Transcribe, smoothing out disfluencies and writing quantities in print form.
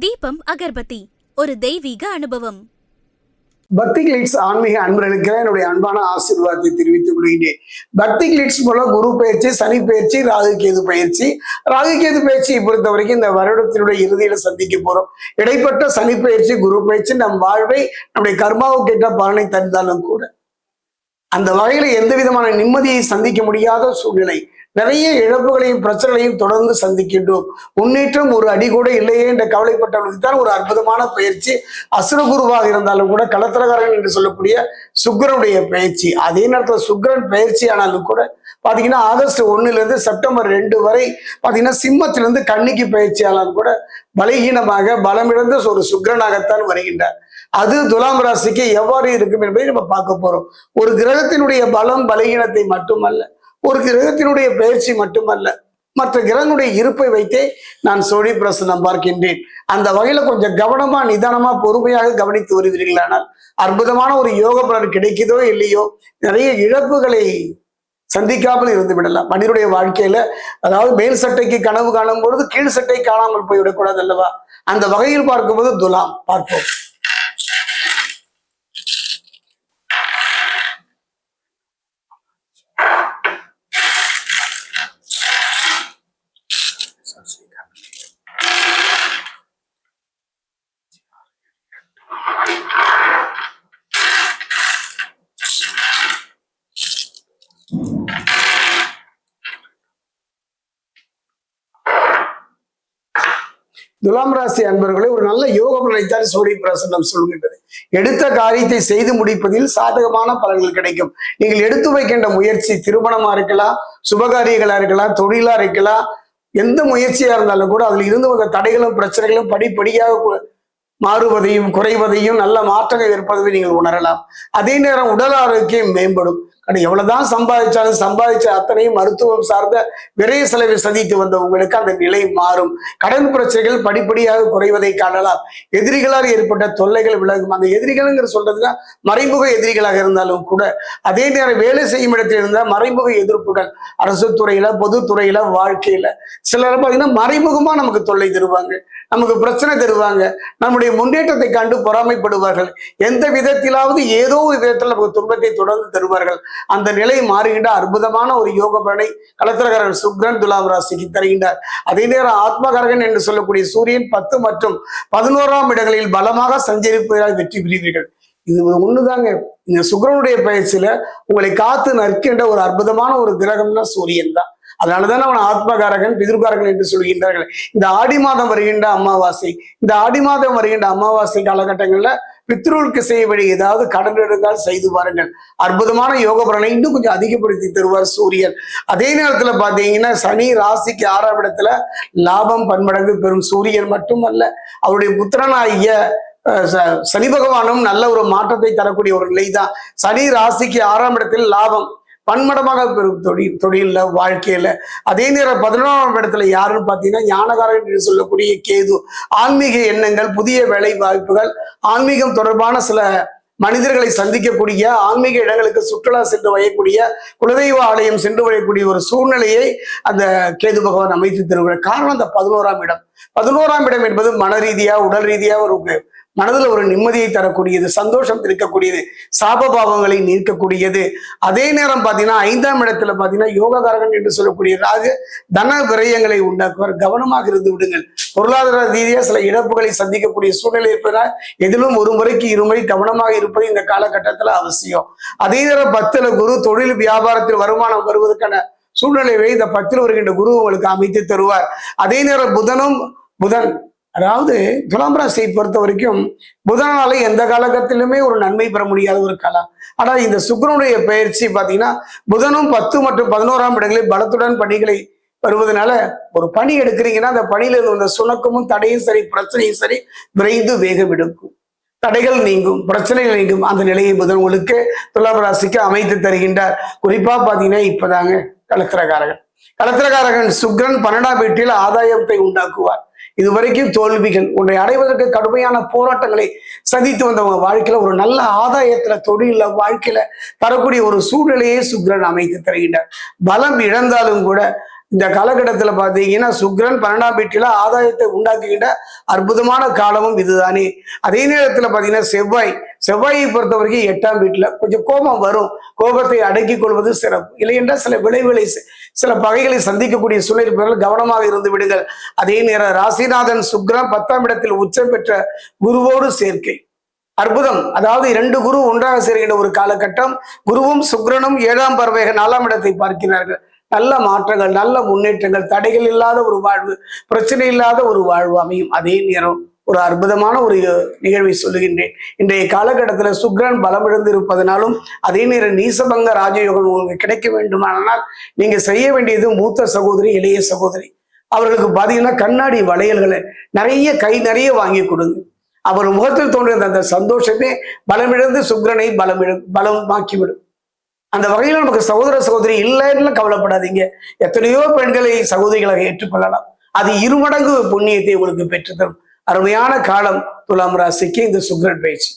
தீபம் அகர்பத்தி ஒரு தெய்வீக அனுபவம். பக்தி கிளிட்ஸ் ஆன்மீக அன்பர்களுக்கு என்னுடைய அன்பான ஆசீர்வாதத்தை தெரிவித்துக் கொள்கிறேன். பக்தி கிளிட்ஸ் மூலம் குரு பயிற்சி, சனி பயிற்சி, ராகு கேது பயிற்சியை பொறுத்த வரைக்கும் இந்த வருடத்தினுடைய இறுதியில சந்திக்க போறோம். இடைப்பட்ட சனி பயிற்சி, குரு பயிற்சி நம் வாழ்வை நம்முடைய கர்மாவுக்கு ஏற்ற பலனை தந்தாலும் கூட அந்த வகையில எந்த விதமான நிம்மதியை சந்திக்க முடியாத சூழ்நிலை, நிறைய இழப்புகளையும் பிரச்சனைகளையும் தொடர்ந்து சந்திக்கின்றோம். முன்னேற்றம் ஒரு அடி கூட இல்லையே என்ற கவலைப்பட்டவர்களுக்கு தான் ஒரு அற்புதமான பயிற்சி. அசுரகுருவாக இருந்தாலும் கூட களத்திரகாரன் என்று சொல்லக்கூடிய சுக்கிரனுடைய பயிற்சி. அதே நேரத்தில் சுக்கிரன் பயிற்சி ஆனாலும் கூட பாத்தீங்கன்னா ஆகஸ்ட் 1 செப்டம்பர் 2 வரை பாத்தீங்கன்னா சிம்மத்திலிருந்து கன்னிக்கு பயிற்சி ஆனாலும் கூட பலகீனமாக பலமிழந்த ஒரு சுக்கிரனாகத்தான் வருகின்றார். அது துலாம் ராசிக்கு எவ்வாறு இருக்கும் என்பதை நம்ம பார்க்க போறோம். ஒரு கிரகத்தினுடைய பலம் பலகீனத்தை மட்டுமல்ல, ஒரு கிரகத்தினுடைய பயிற்சி மட்டுமல்ல, மற்ற கிரகங்களுடைய இருப்பை வைத்தே நான் சோழி பிரசனம் பார்க்கின்றேன். அந்த வகையில கொஞ்சம் கவனமா நிதானமா பொறுமையாக கவனித்து வருவீர்களானால் அற்புதமான ஒரு யோக பலன் கிடைக்குதோ இல்லையோ, நிறைய இழப்புகளை சந்திக்காமல் இருந்து விடலாம். மனிதனுடைய வாழ்க்கையில அதாவது மேல் சட்டைக்கு கனவு காணும் பொழுது கீழ் சட்டை காணாமல் போய்விடக்கூடாது அல்லவா? அந்த வகையில் பார்க்கும்போது துலாம் பார்ப்போம். துலாம் ராசி அன்பர்களே, ஒரு நல்ல யோக பலனைத்தான் சூரிய பிரசன்னம் சொல்கின்றது. எடுத்த காரியத்தை செய்து முடிப்பதில் சாதகமான பலன்கள் கிடைக்கும். நீங்கள் எடுத்து வைக்கின்ற முயற்சி திருமணமா இருக்கலாம், சுபகாரியங்களா இருக்கலாம், தொழிலா இருக்கலாம், எந்த முயற்சியா இருந்தாலும் கூட அதில் இருந்து வந்த தடைகளும் பிரச்சனைகளும் படிப்படியாக மாறுவதையும் குறைவதையும் நல்ல மாற்றங்கள் இருப்பதை நீங்கள் உணரலாம். அதே நேரம் உடல் ஆரோக்கியம் மேம்படும். எவ்வளவுதான் சம்பாதிச்ச அத்தனையும் மருத்துவம் சார்ந்த விரைய செலவை சந்தித்து வந்த உங்களுக்கு அந்த நிலை மாறும். கடன் பிரச்சனைகள் படிப்படியாக குறைவதை காணலாம். எதிரிகளால் ஏற்பட்ட தொல்லைகள் விலகும். அந்த எதிரிகள்ங்கிற சொல்றதுன்னா மறைமுக எதிரிகளாக இருந்தாலும் கூட, அதே நேரம் வேலை செய்யும் இடத்தில் இருந்தால் மறைமுக எதிர்ப்புகள் அரசு துறையில, பொதுத்துறையில, வாழ்க்கையில சிலர் பார்த்தீங்கன்னா மறைமுகமா நமக்கு தொல்லை தருவாங்க, நமக்கு பிரச்சனை தருவாங்க, நம்முடைய முன்னேற்றத்தை கண்டு பொறாமைப்படுவார்கள். எந்த விதத்திலாவது ஏதோ ஒரு விதத்தில் நமக்கு துன்பத்தை தொடர்ந்து தருவார்கள். அந்த நிலை மாறுகின்ற அற்புதமான ஒரு யோக பலனை களத்திரகாரன் சுக்கிரன் துலாம் ராசிக்கு தருகின்றார். அதே நேரம் ஆத்மகாரகன் என்று சொல்லக்கூடிய சூரியன் 10 மற்றும் 11ஆம் இடங்களில் பலமாக சஞ்சரிப்பதால் வெற்றி பெறுவீர்கள். இது ஒண்ணுதாங்க. இந்த சுக்கிரனுடைய பயிற்சியில உங்களை காத்து நிற்கின்ற ஒரு அற்புதமான ஒரு கிரகம்னா சூரியன் தான். அதனாலதான் அவன் ஆத்மகாரகன், பிதிர்காரகன் என்று சொல்கின்றார்கள். இந்த ஆடி மாதம் வருகின்ற அமாவாசை காலகட்டங்கள்ல பித்ருவுக்கு செய்ய வேண்டிய ஏதாவது கடன் எடுத்தால் செய்து பாருங்கள். அற்புதமான யோக பலனை இன்னும் கொஞ்சம் அதிகப்படுத்தி தருவார் சூரியன். அதே நேரத்துல பாத்தீங்கன்னா சனி ராசிக்கு 6ஆம் இடத்துல லாபம் பன்மடங்கு பெறும். சூரியன் மட்டுமல்ல, அவருடைய புத்திரனாகிய சனி பகவானும் நல்ல ஒரு மாற்றத்தை தரக்கூடிய ஒரு நிலை தான். சனி ராசிக்கு 6ஆம் இடத்தில் லாபம் பன்மடமாக பெறும் தொழில வாழ்க்கையில. அதே நேரம் 11ஆம் இடத்துல யாருன்னு பாத்தீங்கன்னா ஞானகாரன் என்று சொல்லக்கூடிய கேது. ஆன்மீக எண்ணங்கள், புதிய வேலை வாய்ப்புகள், ஆன்மீகம் தொடர்பான சில மனிதர்களை சந்திக்கக்கூடிய, ஆன்மீக இடங்களுக்கு சுற்றுலா சென்று வைக்கக்கூடிய, குலதெய்வ ஆலயம் சென்று வைக்கக்கூடிய ஒரு சூழ்நிலையை அந்த கேது பகவான் அமைத்து தருகிறார். காரணம் அந்த 11ஆம் இடம். 11ஆம் இடம் என்பது மன ரீதியா, உடல் ரீதியா ஒரு மனதில் ஒரு நிம்மதியை தரக்கூடியது, சந்தோஷம் இருக்கக்கூடியது, சாபபாவங்களை நீக்கக்கூடியது. அதே நேரம் பார்த்தீங்கன்னா 5ஆம் இடத்துல பார்த்தீங்கன்னா யோககாரகன் என்று சொல்லக்கூடிய ராகு தன விரயங்களை உண்டாக்குவார். கவனமாக இருந்து விடுங்கள். பொருளாதார ரீதியாக சில இழப்புகளை சந்திக்கக்கூடிய சூழ்நிலை இருப்பதால் எதிலும் ஒரு முறைக்கு இருமுறை கவனமாக இருப்பது இந்த காலகட்டத்தில் அவசியம். அதே நேரம் 10ல குரு தொழில் வியாபாரத்தில் வருமானம் வருவதற்கான சூழ்நிலையை இந்த 10ல் வருகின்ற குரு உங்களுக்கு அமைத்து தருவார். அதே நேரம் புதன் அதாவது துலாம் ராசியை பொறுத்த வரைக்கும் புதனால எந்த காலகட்டத்திலுமே ஒரு நன்மை பெற முடியாத ஒரு காலம். ஆனா இந்த சுக்கிரனுடைய பயிற்சி பாத்தீங்கன்னா புதனும் 10 மற்றும் 11ஆம் இடங்களில் பலத்துடன் பணிகளை வருவதனால ஒரு பணி எடுக்கிறீங்கன்னா அந்த பணியில இருந்த சுணக்கமும் தடையும் சரி, பிரச்சனையும் சரி, விரைந்து வேகம் எடுக்கும். தடைகள் நீங்கும், பிரச்சனைகள் நீங்கும். அந்த நிலையை புதன் உங்களுக்கு துலாம் ராசிக்கு அமைத்து தருகின்றார். குறிப்பா பாத்தீங்கன்னா இப்பதாங்க களத்திரகாரகன் சுக்கிரன் 12ஆம் வீட்டில் ஆதாயத்தை உண்டாக்குவார். இதுவரைக்கும் தோல்விகள் உன்னை அடைவதற்கு கடுமையான போராட்டங்களை சந்தித்து வந்தவங்க வாழ்க்கையில ஒரு நல்ல ஆதாயத்துல, தொழில, வாழ்க்கையில தரக்கூடிய ஒரு சூழ்நிலையை சுக்கிரன் அமைத்து தருகின்றார். பலம் இழந்தாலும் கூட இந்த காலகட்டத்தில் பார்த்தீங்கன்னா சுக்கிரன் 12ஆம் வீட்டில் ஆதாயத்தை உண்டாக்குகின்ற அற்புதமான காலமும் இதுதானே. அதே நேரத்தில் பார்த்தீங்கன்னா செவ்வாயை பொறுத்த வரைக்கும் 8ஆம் வீட்டில் கொஞ்சம் கோபம் வரும். கோபத்தை அடக்கிக் கொள்வது சிறப்பு. இல்லை என்றால் சில விளைவுகளை சில பகைகளை சந்திக்கக்கூடிய சூழல் இருப்பவர்கள் கவனமாக இருந்து விடுங்கள். அதே நேரம் ராசிநாதன் சுக்கிரன் 10ஆம் இடத்தில் உச்சம் பெற்ற குருவோடு சேர்க்கை அற்புதம். அதாவது 2 குரு ஒன்றாக சேர்கின்ற ஒரு காலகட்டம். குருவும் சுக்கிரனும் 7ஆம் பார்வையாக 4ஆம் இடத்தை பார்க்கிறார்கள். நல்ல மாற்றங்கள், நல்ல முன்னேற்றங்கள், தடைகள் இல்லாத ஒரு வாழ்வு, பிரச்சனை இல்லாத ஒரு வாழ்வு அமையும். அதே நேரம் ஒரு அற்புதமான ஒரு நிகழ்வை சொல்லுகின்றேன். இன்றைய காலகட்டத்தில் சுக்கிரன் பலமிழந்து இருப்பதனாலும் அதே நேரம் நீசபங்க ராஜயோகம் உங்களுக்கு கிடைக்க வேண்டுமானால் நீங்க செய்ய வேண்டியது மூத்த சகோதரி, இளைய சகோதரி அவர்களுக்கு பார்த்தீங்கன்னா கண்ணாடி வளையல்களை கை நிறைய வாங்கி கொடுங்க. அவர் முகத்தில் தோன்றிய அந்த சந்தோஷமே பலமிழந்து சுக்கிரனை பலமாக்கிவிடும். அந்த வகையில் நமக்கு சகோதர சகோதரி இல்லைன்னு கவலைப்படாதீங்க. எத்தனையோ பெண்களை சகோதரிகளாக ஏற்றுக்கொள்ளலாம். அது 2 மடங்கு புண்ணியத்தை உங்களுக்கு பெற்றுத்தரும் அருமையான காலம் துலாம் ராசிக்கு இந்த சுக்கிரன் பயிற்சி.